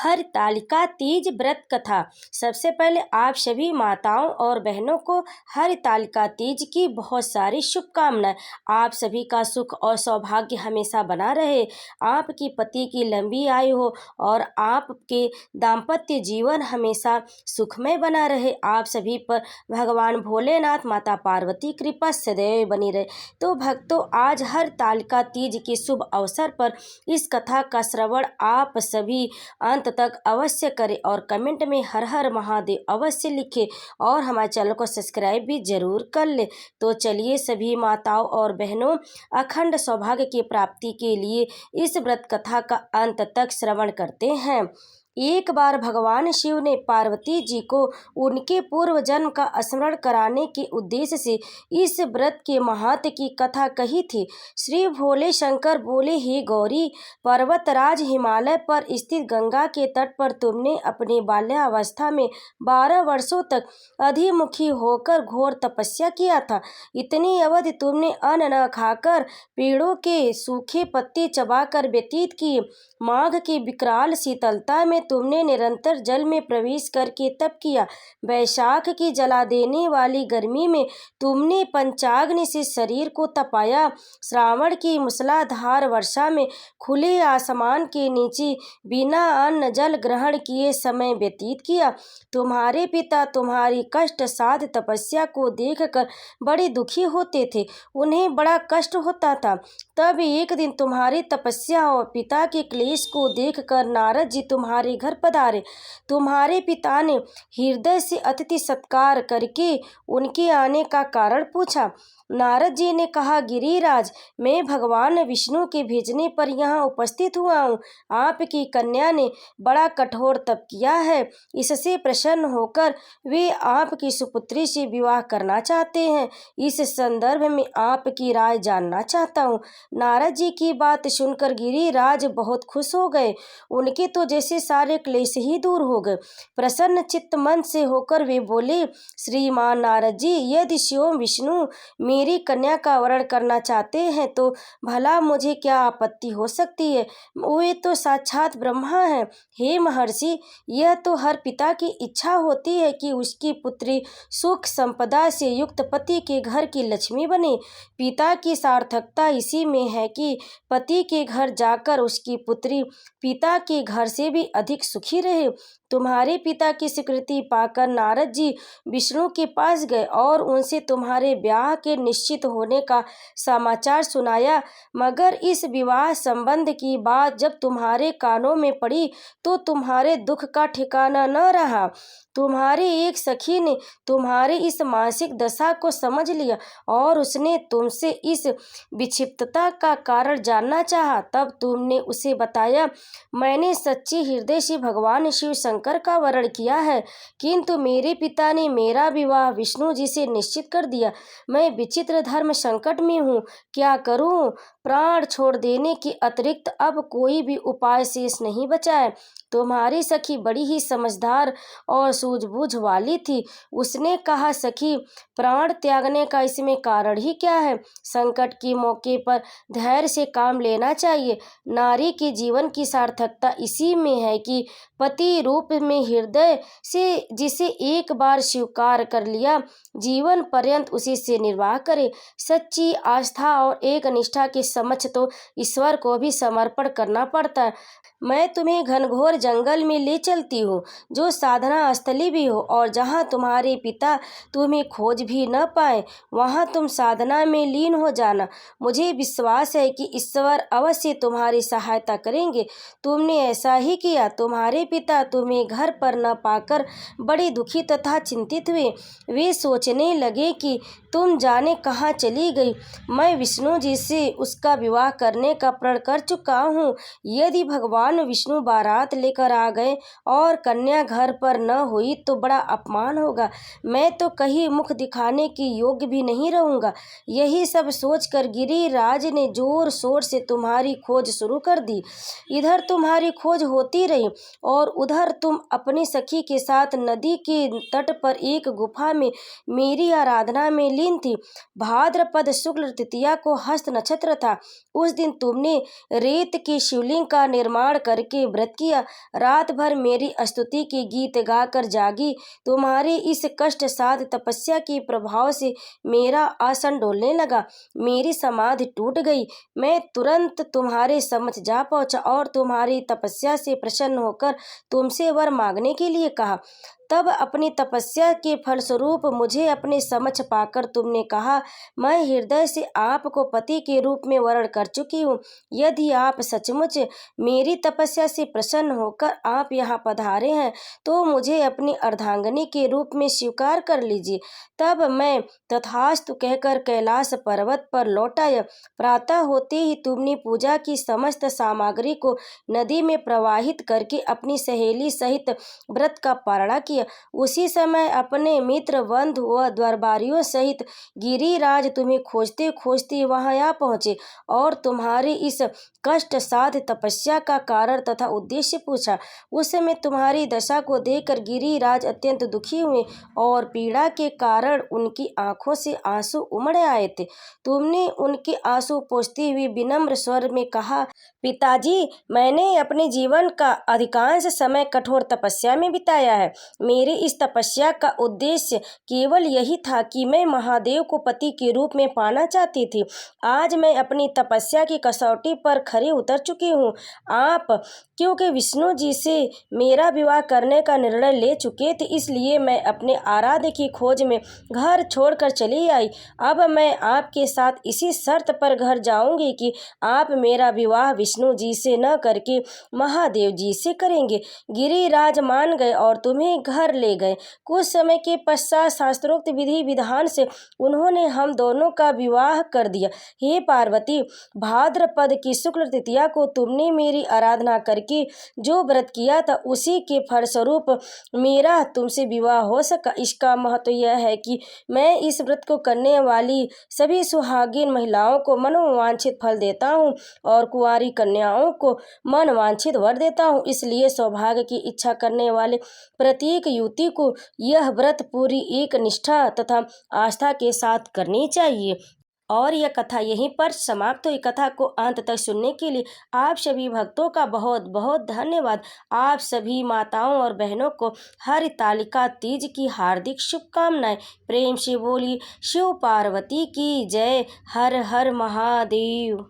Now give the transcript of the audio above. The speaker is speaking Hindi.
हरतालिका तीज व्रत कथा। सबसे पहले आप सभी माताओं और बहनों को हरतालिका तीज की बहुत सारी शुभकामनाएं। आप सभी का सुख और सौभाग्य हमेशा बना रहे, आपकी पति की लंबी आयु हो और आपके दाम्पत्य जीवन हमेशा सुखमय बना रहे। आप सभी पर भगवान भोलेनाथ माता पार्वती कृपा सदैव बनी रहे। तो भक्तों, आज हरतालिका तीज के शुभ अवसर पर इस कथा का श्रवण आप सभी अंत तक अवश्य करें और कमेंट में हर हर महादेव अवश्य लिखें और हमारे चैनल को सब्सक्राइब भी जरूर कर लें। तो चलिए सभी माताओं और बहनों, अखंड सौभाग्य की प्राप्ति के लिए इस व्रत कथा का अंत तक श्रवण करते हैं। एक बार भगवान शिव ने पार्वती जी को उनके पूर्व जन्म का स्मरण कराने के उद्देश्य से इस व्रत के महत्व की कथा कही थी। श्री भोले शंकर बोले, हे गौरी, पर्वतराज हिमालय पर स्थित गंगा के तट पर तुमने अपने बाल्यावस्था में 12 वर्षों तक अधिमुखी होकर घोर तपस्या किया था। इतनी अवधि तुमने अन्न न खाकर पेड़ों के सूखे पत्ते चबाकर व्यतीत किए। माघ की विकराल शीतलता में तुमने निरंतर जल में प्रवेश करके तप किया। वैशाख की जला देने वाली गर्मी में तुमने पंचाग्नि से शरीर को तपाया। श्रावण की मूसलाधार वर्षा में खुले आसमान के नीचे बिना अन्न जल ग्रहण किए समय व्यतीत किया। तुम्हारे पिता तुम्हारी कष्ट साध तपस्या को देखकर बड़े दुखी होते थे, उन्हें बड़ा कष्ट होता था। तब एक दिन तुम्हारी तपस्या और पिता के क्लेश को देखकर नारद जी तुम्हारे घर पधारे। तुम्हारे पिता ने हृदय से अतिथि सत्कार करके उनके आने का कारण पूछा। नारद जी ने कहा, गिरिराज, मैं भगवान विष्णु के भेजने पर यहाँ उपस्थित हुआ हूँ। आपकी कन्या ने बड़ा कठोर तप किया है, इससे प्रसन्न होकर वे आपकी सुपुत्री से विवाह करना चाहते हैं। इस संदर्भ में आपकी राय जानना चाहता हूँ। नारद जी की बात सुनकर गिरिराज बहुत खुश हो गए। उनके तो जैसे सारे क्लेश ही दूर हो गए। प्रसन्न चित्त मन से होकर वे बोले, श्रीमान नारद जी, यदि स्वयं विष्णु मेरी कन्या का वरण करना चाहते हैं तो भला मुझे क्या आपत्ति हो सकती है। वे तो साक्षात ब्रह्मा हैं। हे महर्षि, यह तो हर पिता की इच्छा होती है कि उसकी पुत्री सुख संपदा से युक्त पति के घर की लक्ष्मी बने। पिता की सार्थकता इसी में है कि पति के घर जाकर उसकी पुत्री पिता के घर से भी अधिक सुखी रहे। तुम्हारे पिता की स्वीकृति पाकर नारद जी विष्णु के पास गए और उनसे तुम्हारे ब्याह के निश्चित होने का समाचार सुनाया। मगर इस विवाह संबंध की बात जब तुम्हारे कानों में पड़ी तो तुम्हारे दुख का ठिकाना न रहा। तुम्हारी एक सखी ने तुम्हारी इस मानसिक दशा को समझ लिया और उसने तुमसे इस विक्षिप्तता का कारण जानना चाहा। तब तुमने उसे बताया, मैंने सच्ची हृदय से भगवान शिव शंकर का वरण किया है, किंतु मेरे पिता ने मेरा विवाह विष्णु जी से निश्चित कर दिया। मैं विचित्र धर्म संकट में हूँ, क्या करूँ। प्राण छोड़ देने के अतिरिक्त अब कोई भी उपाय शेष नहीं बचा है। तुम्हारी सखी बड़ी ही समझदार और सूझबूझ वाली थी। उसने कहा, सखी, प्राण त्यागने का इसमें कारण ही क्या है। संकट के मौके पर धैर्य से काम लेना चाहिए। नारी के जीवन की सार्थकता इसी में है कि पति रूप में हृदय से जिसे एक बार स्वीकार कर लिया, जीवन पर्यंत उसी से निर्वाह करे। सच्ची आस्था और एक निष्ठा के समक्ष तो ईश्वर को भी समर्पण करना पड़ता है। मैं तुम्हें घनघोर जंगल में ले चलती हूँ, जो साधना स्थली भी हो, और जहाँ तुम्हारे पिता तुम्हें खोज भी न पाए, वहाँ तुम साधना में लीन हो जाना। मुझे विश्वास है कि ईश्वर अवश्य तुम्हारी सहायता करेंगे। तुमने ऐसा ही किया। तुम्हारे पिता तुम्हें घर पर न पाकर बड़े दुखी तथा चिंतित हुए। वे सोचने लगे कि तुम जाने कहाँ चली गई। मैं विष्णु जी से उसका विवाह करने का प्रण कर चुका हूँ। यदि भगवान विष्णु बारात लेकर आ गए और कन्या घर पर न हुई तो बड़ा अपमान होगा। मैं तो कहीं मुख दिखाने की योग्य भी नहीं रहूँगा। यही सब सोचकर गिरिराज ने जोर शोर से तुम्हारी खोज शुरू कर दी। इधर तुम्हारी खोज होती रही और उधर तुम अपनी सखी के साथ नदी के तट पर एक गुफा में मेरी आराधना में लीन दिन थी। भाद्रपद शुक्ल तृतीया को हस्त नक्षत्र था। उस दिन तुमने रेत की शिवलिंग का निर्माण करके व्रत किया। रात भर मेरी स्तुति के गीत गाकर जागी। तुम्हारी इस कष्ट साध तपस्या के प्रभाव से मेरा आसन डोलने लगा। मेरी समाधि टूट गई। मैं तुरंत तुम्हारे समक्ष जा पहुंचा और तुम्हारी तपस्या से प्रसन्न होकर तुमसे वर मांगने के लिए कहा। तब अपनी तपस्या के फलस्वरूप मुझे अपने समक्ष पाकर तुमने कहा, मैं हृदय से आपको पति के रूप में वर्ण कर चुकी हूँ। यदि आप सचमुच मेरी तपस्या से प्रसन्न होकर आप यहाँ पधारे हैं तो मुझे अपनी अर्धांगिनी के रूप में स्वीकार कर लीजिए। तब मैं तथास्तु कहकर कैलाश पर्वत पर लौट आया। प्रातः होते ही तुमने पूजा की समस्त सामग्री को नदी में प्रवाहित करके अपनी सहेली सहित व्रत का पारणा किया। उसी समय अपने मित्र बंधु व दरबारियों सहित गिरिराज तुम्हें खोजते खोजते वहां आ पहुंचे और तुम्हारी इस कष्ट साध तपस्या का कारण तथा उद्देश्य पूछा। उस समय तुम्हारी दशा को देखकर गिरिराज अत्यंत दुखी हुए और पीड़ा के कारण उनकी आंखों से आंसू उमड़ आए थे। तुमने उनके आंसू पोंछते हुए विनम्र स्वर में कहा, पिताजी, मैंने अपने जीवन का अधिकांश समय कठोर तपस्या में बिताया है। मेरी इस तपस्या का उद्देश्य केवल यही था कि मैं महादेव को पति के रूप में पाना चाहती थी। आज मैं अपनी तपस्या की कसौटी पर खरी उतर चुकी हूँ। आप क्योंकि विष्णु जी से मेरा विवाह करने का निर्णय ले चुके थे, इसलिए मैं अपने आराध्य की खोज में घर छोड़कर चली आई। अब मैं आपके साथ इसी शर्त पर घर जाऊंगी कि आप मेरा विवाह विष्णु जी से न करके महादेव जी से करेंगे। गिरिराज मान गए और तुम्हें घर ले गए। कुछ समय के पश्चात शास्त्रोक्त विधि विधान से उन्होंने हम दोनों का विवाह कर दिया। हे पार्वती, भाद्रपद की शुक्ल तृतीया को तुमने मेरी आराधना करके जो व्रत किया था उसी के फलस्वरूप मेरा तुमसे विवाह हो सका। इसका महत्व यह है कि मैं इस व्रत को करने वाली सभी सुहागिन महिलाओं को मनोवांछित फल देता हूँ और कुंवारी कन्याओं को मनवांछित वर देता हूँ। इसलिए सौभाग्य की इच्छा करने वाले प्रत्येक युवती को यह व्रत पूरी एक निष्ठा तथा आस्था के साथ करनी चाहिए। और यह कथा यहीं पर समाप्त हुई। कथा को अंत तक सुनने के लिए आप सभी भक्तों का बहुत बहुत धन्यवाद। आप सभी माताओं और बहनों को हरतालिका तीज की हार्दिक शुभकामनाएं। प्रेम से बोलिए शिव पार्वती की जय। हर हर महादेव।